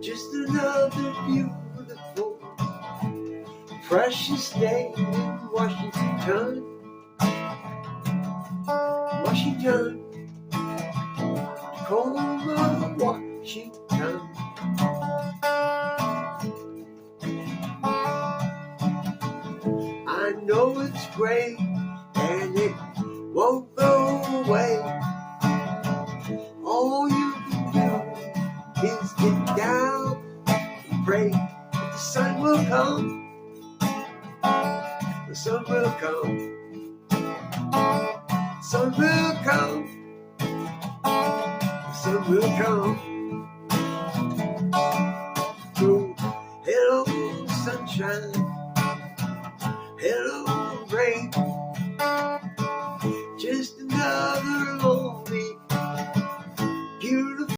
Just another beautiful, precious day in Washington. Washington, Tacoma, Washington. I know it's great and it won't go away. All you can do is get down and pray that the sun will come. The sun will come. The sun will come. The sun will come. So, hello, sunshine. Hello.